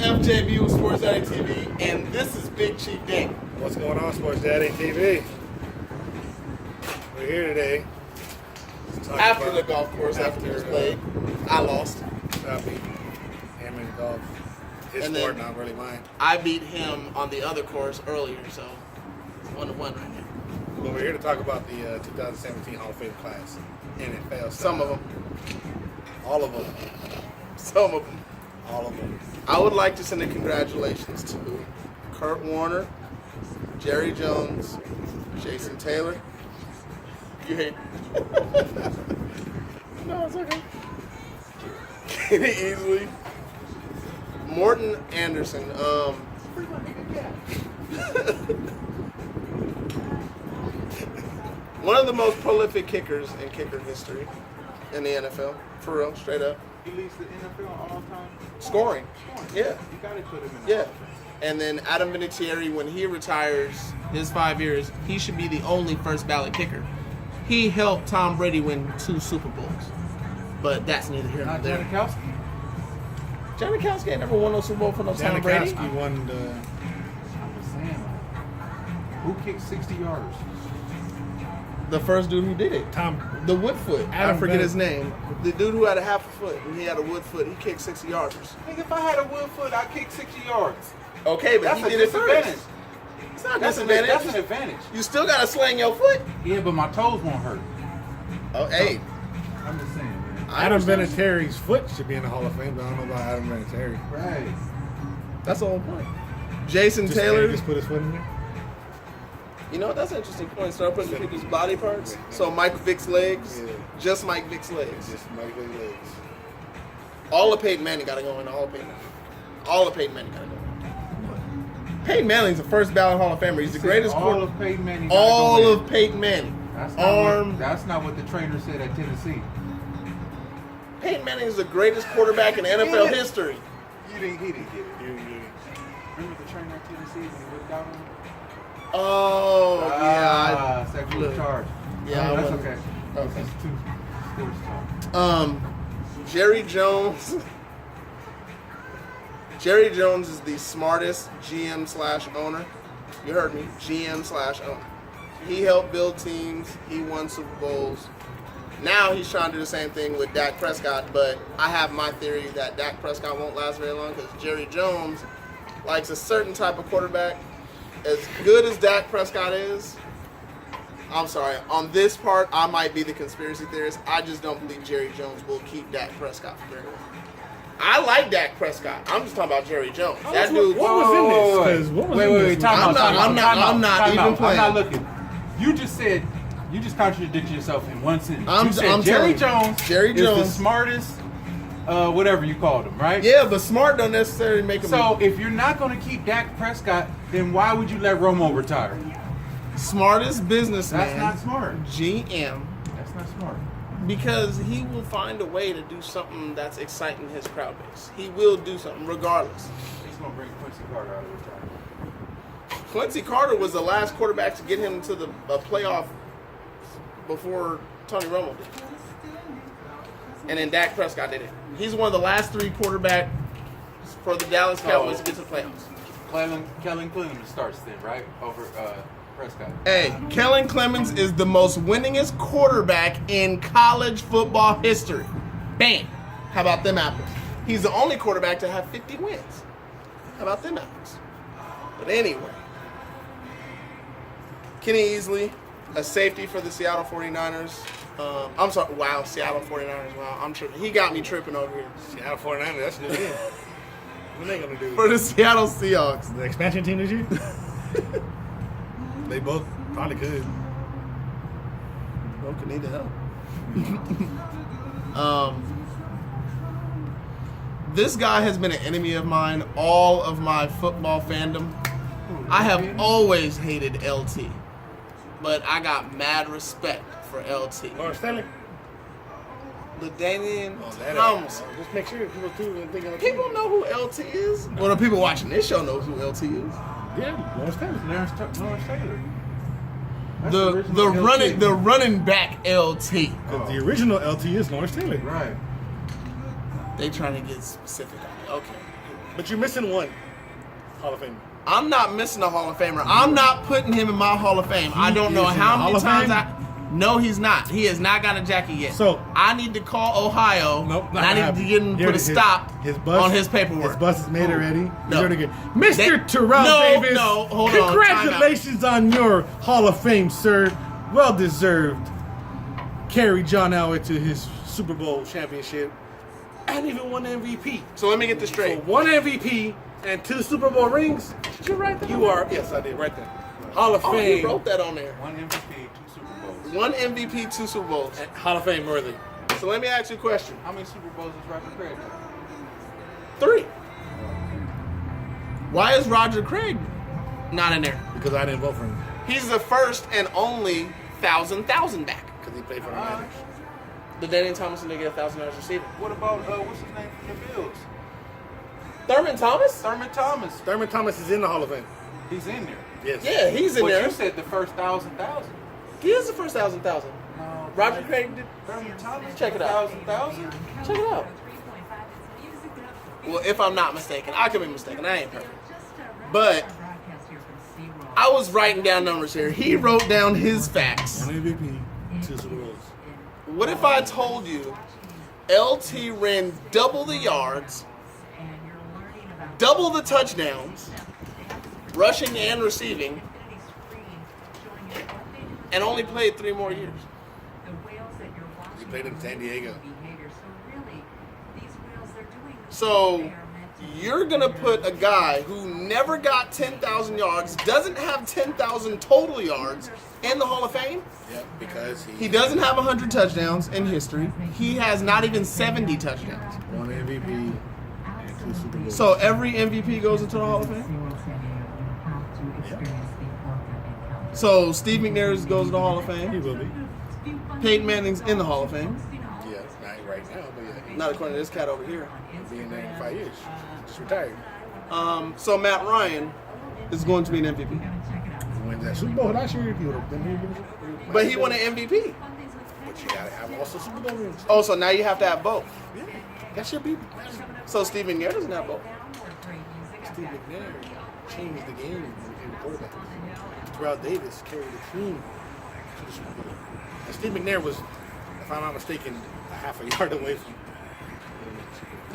FJB with Sports Daddy TV, and this is Big Chief Dan. What's going on, Sports Daddy TV? We're here today. After the golf course, after it was played, I lost. I beat him in golf. His And sport, then not really mine. I beat him on the other course earlier, so 1-1 right now. But we're here to talk about the 2017 Hall of Fame class. NFL. Some of them. All of them. Some of them. All of them. I would like to send a congratulations to Kurt Warner, Jerry Jones, Jason Taylor. You hate No, it's okay. Kenny Easley, Morton Anderson. One of the most prolific kickers in kicker history in the NFL. For real, straight up. He leads the NFL all time. Scoring. Yeah. You gotta put him in. Yeah. And then Adam Vinatieri, when he retires his 5 years, he should be the only first ballot kicker. He helped Tom Brady win 2 Super Bowls. But that's neither here nor Not there. Janikowski. Janikowski ain't never won no Super Bowl for no Tom Brady. Janikowski won the... I'm just saying. Who kicked 60 yards? The first dude who did it. The wood foot. I Adam forget Bennett. his name. The dude who had a half a foot and he had a wood foot, he kicked 60 yarders. Nigga, if I had a wood foot, I'd kick 60 yards. Okay, but That's he a did it disadvantage. first. It's not a That's disadvantage. an advantage. You still gotta slang your foot. Yeah, but my toes won't hurt. Oh, hey. I'm just saying, man. Adam Vinatieri's foot should be in the Hall of Fame, but I don't know about Adam Vinatieri. Right. That's the whole point. Jason Just, Taylor. he just put his foot in there. You know what? That's an interesting point. Start putting people's body parts. So Mike Vick's legs. Yeah. Just Mike Vick's legs. Just Mike Vick's legs. All of Peyton Manning gotta go in. All of Peyton Manning. All of Peyton Manning gotta go in. Peyton Manning's the first ballot Hall of Famer. He's the greatest All of Peyton Manning. gotta All go in. of Peyton Manning. That's not what the trainer said at Tennessee. Peyton Manning is the greatest quarterback in NFL Yeah. history. He didn't get it. Remember the trainer at Tennessee when he whipped out on him? Oh, yeah. Sexual look. charge. Yeah, I that's wasn't- okay. okay. It's two sports talk. Jerry Jones. Jerry Jones is the smartest GM/owner. You heard me. GM/owner. He helped build teams. He won Super Bowls. Now he's trying to do the same thing with Dak Prescott, but I have my theory that Dak Prescott won't last very long because Jerry Jones likes a certain type of quarterback. As good as Dak Prescott is, I'm sorry, on this part, I might be the conspiracy theorist. I just don't believe Jerry Jones will keep Dak Prescott for very long. I like Dak Prescott. I'm just talking about Jerry Jones. That dude. What was in this? 'Cause what was in this? I'm not even playing. I'm not looking. You just said, you just contradicted yourself in one sentence. I'm You said telling Jerry you. Jones Jerry is the Jones. smartest, whatever you called him, right? Yeah, but smart don't necessarily make him So if you're not going to keep Dak Prescott, then why would you let Romo retire? smartest businessman. That's not smart. GM. That's not smart. Because he will find a way to do something that's exciting his crowd base. He will do something regardless. He's going to bring Quincy Carter out of retirement. Quincy Carter was the last quarterback to get him to the playoff before Tony Romo did. And then Dak Prescott did it. He's one of the last 3 quarterbacks for the Dallas Cowboys to get to the playoffs. Kellen Clemens starts then, right? Over Prescott. Hey, Kellen Clemens is the most winningest quarterback in college football history. Bam. How about them apples? He's the only quarterback to have 50 wins. How about them apples? But anyway, Kenny Easley, a safety for the Seattle 49ers. I'm sorry, wow, Seattle 49ers, wow, I'm tripping. He got me tripping over here. Seattle 49ers, that's good. What are they going to do? For the Seattle Seahawks. The expansion team this year? They both probably could. Both could need the help. This guy has been an enemy of mine all of my football fandom. I have always hated LT, but I got mad respect for LT. Lawrence Taylor? LaDainian that Tomlinson. just make sure people too think of People know who LT is. Well, the people watching this show know who LT is. Yeah, Lawrence Taylor. Lawrence Taylor. The running back LT. Because the original LT is Lawrence Taylor. Right. They trying to get specific on it. Okay. But you're missing one Hall of Famer. I'm not missing a Hall of Famer. I'm not putting him in my Hall of Fame. I don't know is in the how Hall many of times Fame? No, he's not. He has not got a jacket yet. So- I need to call Ohio. Nope, and I need to get him Here, put a stop bus, on his paperwork. His bus is made already. No. He's already good. Mr. Terrell No, Davis, no, hold on, congratulations on your Hall of Fame, sir. Well deserved. Carry John Elway to his Super Bowl championship and even won MVP. So let me get this So straight. one MVP and 2 Super Bowl rings. Did you write that? You are, yes, I did, right there. Hall of Oh, Fame. you wrote that on there. 1 MVP, 2 Super Bowls. 1 MVP, 2 Super Bowls. And Hall of Fame worthy. So let me ask you a question. How many Super Bowls is Roger Craig? 3. Why is Roger Craig not in there? Because I didn't vote for him. He's the first and only 1,000 back. Because he played for the Niners. Did Daniel Thomason didn't get 1,000 yards receiving? What about, what's his name from the Bills? Thurman Thomas? Thurman Thomas. Thurman Thomas is in the Hall of Fame. He's in there. Yes. Yeah, he's in But there. you said the first 1,000. He is the first 1,000. No, Roger Craig did. Thurman Thomas. Check it out. 1,000. Check it out. Well, if I'm not mistaken, I could be mistaken. I ain't perfect. But I was writing down numbers here. He wrote down his facts. 1 MVP, 2 Super Bowls. What if I told you LT ran double the yards, double the touchdowns, rushing and receiving, and only played 3 more years? He played in San Diego. So you're going to put a guy who never got 10,000 yards, doesn't have 10,000 total yards in the Hall of Fame? Yep, because He doesn't have 100 touchdowns in history. He has not even 70 touchdowns. 1 MVP and 2 Super Bowls. So every MVP goes into the Hall of Fame? So Steve McNair goes to the Hall of He Fame. will be. Peyton Manning's in the Hall of Fame. yeah, not right now, but yeah, Not according to this cat over here. he'll be in there in 5 years. Just retired. So Matt Ryan is going to be an MVP. He wins that Super Bowl last year. He would have been. But he won an MVP. But you gotta have also Super Bowl rings. Oh, so now you have to have both. Yeah, that should be. So Steve McNair doesn't have both. Steve McNair changed the game when he became a quarterback. Terrell Davis carried the team to the Super Bowl. And Steve McNair was, if I'm not mistaken, a half a yard away from.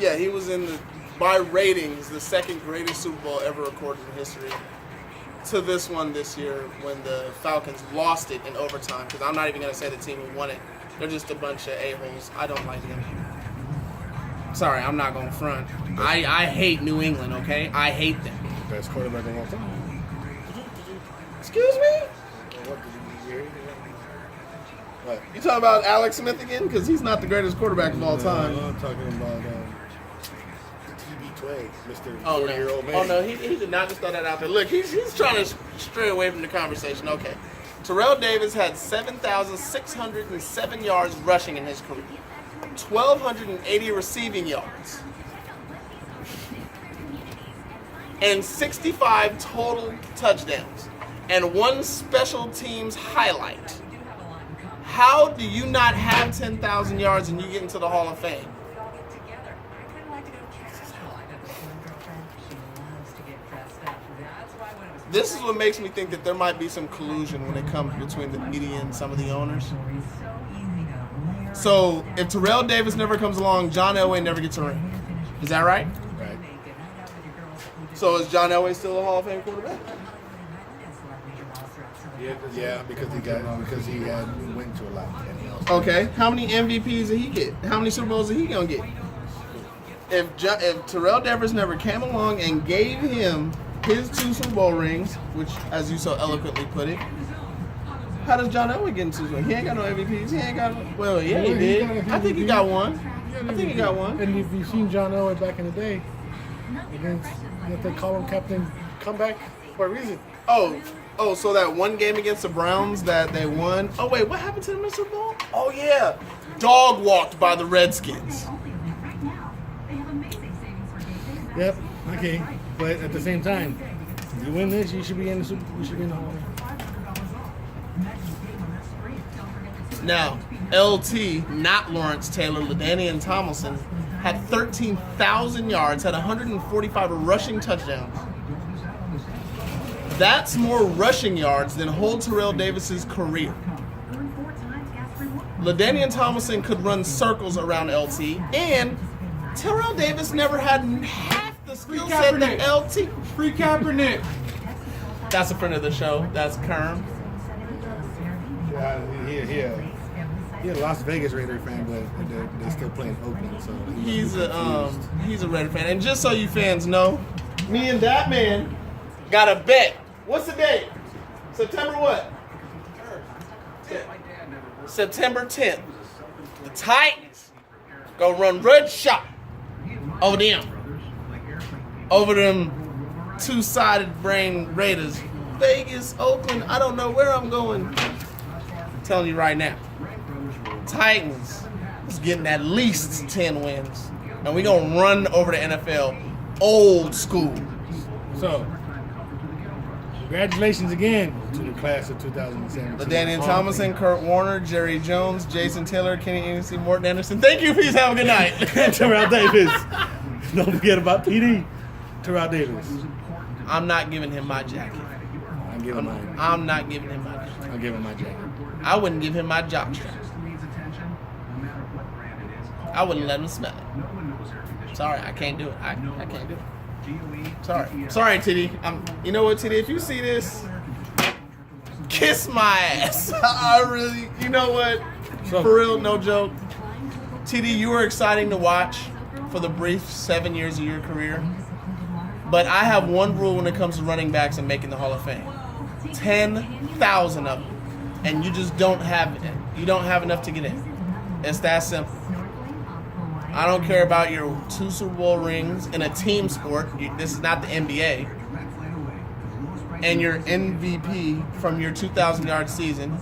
Yeah, he was in the, by ratings, the 2nd greatest Super Bowl ever recorded in history. To this one this year when the Falcons lost it in overtime, because I'm not even going to say the team who won it. They're just a bunch of a-holes. I don't like them. Sorry, I'm not going to front. I hate New England, okay? I hate them. Best quarterback of all time. Excuse me? What did you hear? What? You talking about Alex Smith again? Because he's not the greatest quarterback of all time. I'm talking about TB12, Mr. Oh 40-year-old no! man. Oh no! He did not just throw that out there. Look, he's trying to stray away from the conversation. Okay, Terrell Davis had 7,607 yards rushing in his career, 1,280 receiving yards, and 65 total touchdowns, and 1 special teams highlight. How do you not have 10,000 yards and you get into the Hall of Fame? This is what makes me think that there might be some collusion when it comes between the media and some of the owners. So if Terrell Davis never comes along, John Elway never gets a ring. Is that right? Right. So is John Elway still a Hall of Fame quarterback? Yeah, because he had went to a lot. And he also, Okay. How many MVPs did he get? How many Super Bowls did he gonna get? If Terrell Davis never came along and gave him his 2 Super Bowl rings, which, as you so eloquently put it, how does John Elway get into this? He ain't got no MVPs. He ain't got. Well, yeah, he did. I think he got one. I think he got one. And if you've seen John Elway back in the day, against, if they call him Captain Comeback for a reason. Oh, so that one game against the Browns that they won. Oh wait, what happened to them in the Super Bowl? Oh yeah, dog walked by the Redskins. Yep. Okay. But at the same time, you win this, you should be in the Super. You should be in the Hall of Fame. Now, LT, not Lawrence Taylor, LaDainian Tomlinson, had 13,000 yards, had 145 rushing touchdowns. That's more rushing yards than whole Terrell Davis's career. LaDainian Tomlinson could run circles around LT, and Terrell Davis never had half the skill set that LT. Free Kaepernick. That's a friend of the show. That's Kerm. He a Las Vegas Raider fan, but they're still playing Oakland, so He's a Raider fan. And just so you fans know, me and that man got a bet. What's the date? September what? September 10th. The Titans go run red shot over them two-sided brain Raiders. Vegas, Oakland, I don't know where I'm going. I'm telling you right now. Titans is getting at least 10 wins. And we're going to run over the NFL old school. So, congratulations again to the class of 2017. LaDainian Tomlinson, Kurt Warner, Jerry Jones, Jason Taylor, Kenny Anderson, Morton Anderson. Thank you. Please have a good night. Terrell Davis. Don't forget about TD. Terrell Davis. I'm not giving him my jacket. I'm not giving him my jacket. I'll give him my jacket. I wouldn't give him my jockstrap. I wouldn't let him smell it. Sorry, I can't do it. I can't do it. Sorry, Titty. You know what, Titty? If you see this, kiss my ass. I really, you know what? For real, no joke. Titty, you were exciting to watch for the brief 7 years of your career. But I have one rule when it comes to running backs and making the Hall of Fame. 10,000 of them. And you just don't have it. You don't have enough to get in. It's that simple. I don't care about your 2 Super Bowl rings in a team sport. This is not the NBA. And your MVP from your 2,000-yard season.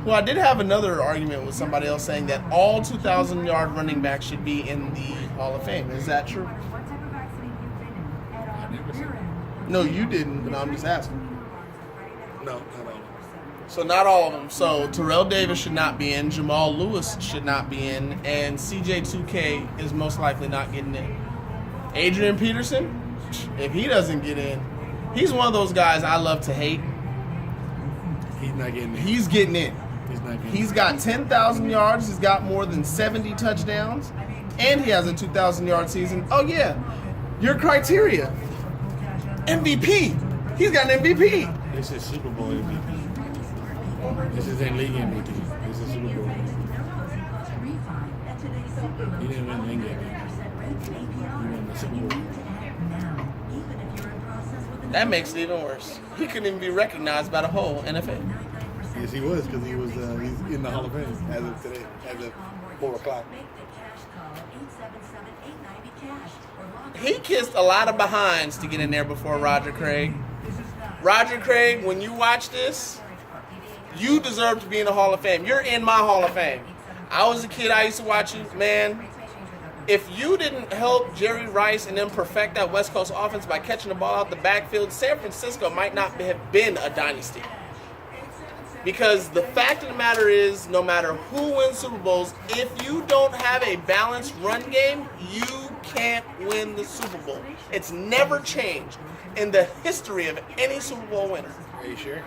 Well, I did have another argument with somebody else saying that all 2,000-yard running backs should be in the Hall of Fame. Is that true? No, you didn't, but I'm just asking. No, not all. So not all of them. So Terrell Davis should not be in. Jamal Lewis should not be in. And CJ2K is most likely not getting in. Adrian Peterson, if he doesn't get in, he's one of those guys I love to hate. He's not getting in. He's getting in. He's not getting in. He's got 10,000 yards. He's got more than 70 touchdowns. And he has a 2,000-yard season. Oh, yeah. Your criteria. MVP. He's got an MVP. This is Super Bowl MVP. This isn't league MVP. This is Super Bowl MVP. He didn't win the league MVP. He won the Super Bowl. That makes it even worse. He couldn't even be recognized by the whole NFL. Yes, he was, because he's in the Hall of Fame as of today, as of 4 o'clock. He kissed a lot of behinds to get in there before Roger Craig. Roger Craig, when you watch this, you deserve to be in the Hall of Fame. You're in my Hall of Fame. I was a kid, I used to watch you. Man, if you didn't help Jerry Rice and them perfect that West Coast offense by catching the ball out the backfield, San Francisco might not have been a dynasty. Because the fact of the matter is, no matter who wins Super Bowls, if you don't have a balanced run game, you can't win the Super Bowl. It's never changed in the history of any Super Bowl winner. Are you sure?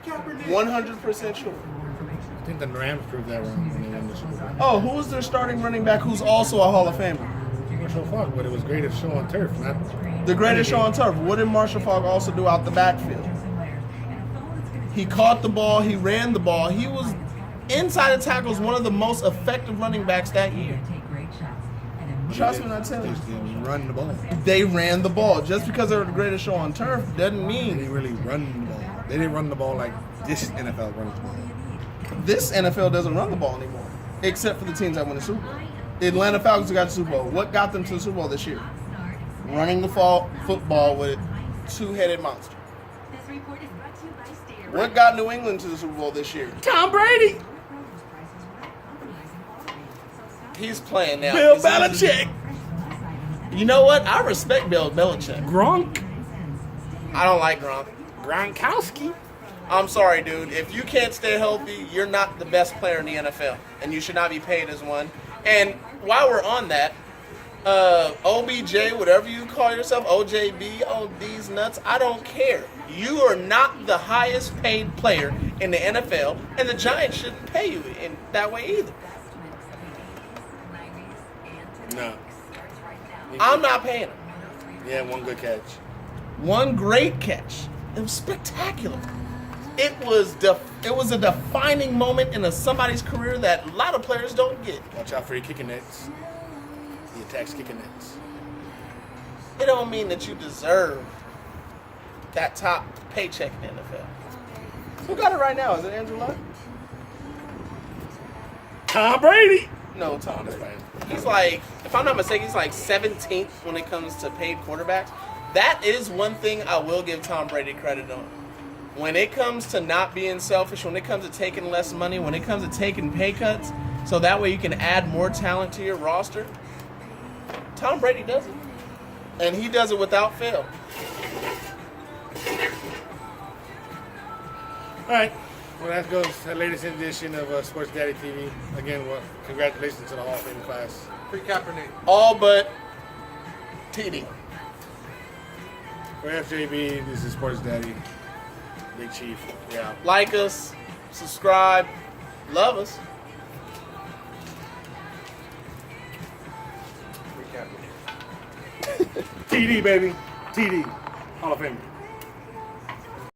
100% sure. I think the Rams proved that wrong when they won the Super Bowl. Oh, who was their starting running back who's also a Hall of Famer? Marshall Faulk, but it was greatest show on turf, not The greatest show on turf. What did Marshall Faulk also do out the backfield? He caught the ball. He ran the ball. He was inside the tackles, one of the most effective running backs that year. Trust me when I tell you. They run the ball. They ran the ball. Just because they were the greatest show on turf doesn't They mean didn't really run the ball. They didn't run the ball like this NFL runs the ball. this NFL doesn't run the ball anymore, except for the teams that win the Super Bowl. The Atlanta Falcons got the Super Bowl. What got them to the Super Bowl this year? Running the football with a two-headed monster. What got New England to the Super Bowl this year? Tom Brady. He's playing now. Bill Belichick. You know what? I respect Bill Belichick. Gronk. I don't like Gronk. Gronkowski. I'm sorry, dude. If you can't stay healthy, you're not the best player in the NFL, and you should not be paid as one. And while we're on that, OBJ, whatever you call yourself, OJB on these nuts, I don't care. You are not the highest paid player in the NFL, and the Giants shouldn't pay you in that way either. No. I'm not paying him. Yeah, one good catch. One great catch. It was spectacular. It was a defining moment in somebody's career that a lot of players don't get. Watch out for your kicking nets. He attacks kicking nets. It don't mean that you deserve that top paycheck in the NFL. Who got it right now? Is it Andrew Luck? Tom Brady. No, Tom. That's fine. He's like, if I'm not mistaken, he's like 17th when it comes to paid quarterbacks. That is one thing I will give Tom Brady credit on. When it comes to not being selfish, when it comes to taking less money, when it comes to taking pay cuts, so that way you can add more talent to your roster, Tom Brady does it. And he does it without fail. All right. Well, that goes the latest edition of Sports Daddy TV. Again, well, congratulations to the Hall of Fame class. Free Kaepernick. All but TD. For FJB, this is Sports Daddy, Big Chief. Yeah. Like us, subscribe, love us. Free Kaepernick. TD, baby. TD. Hall of Fame.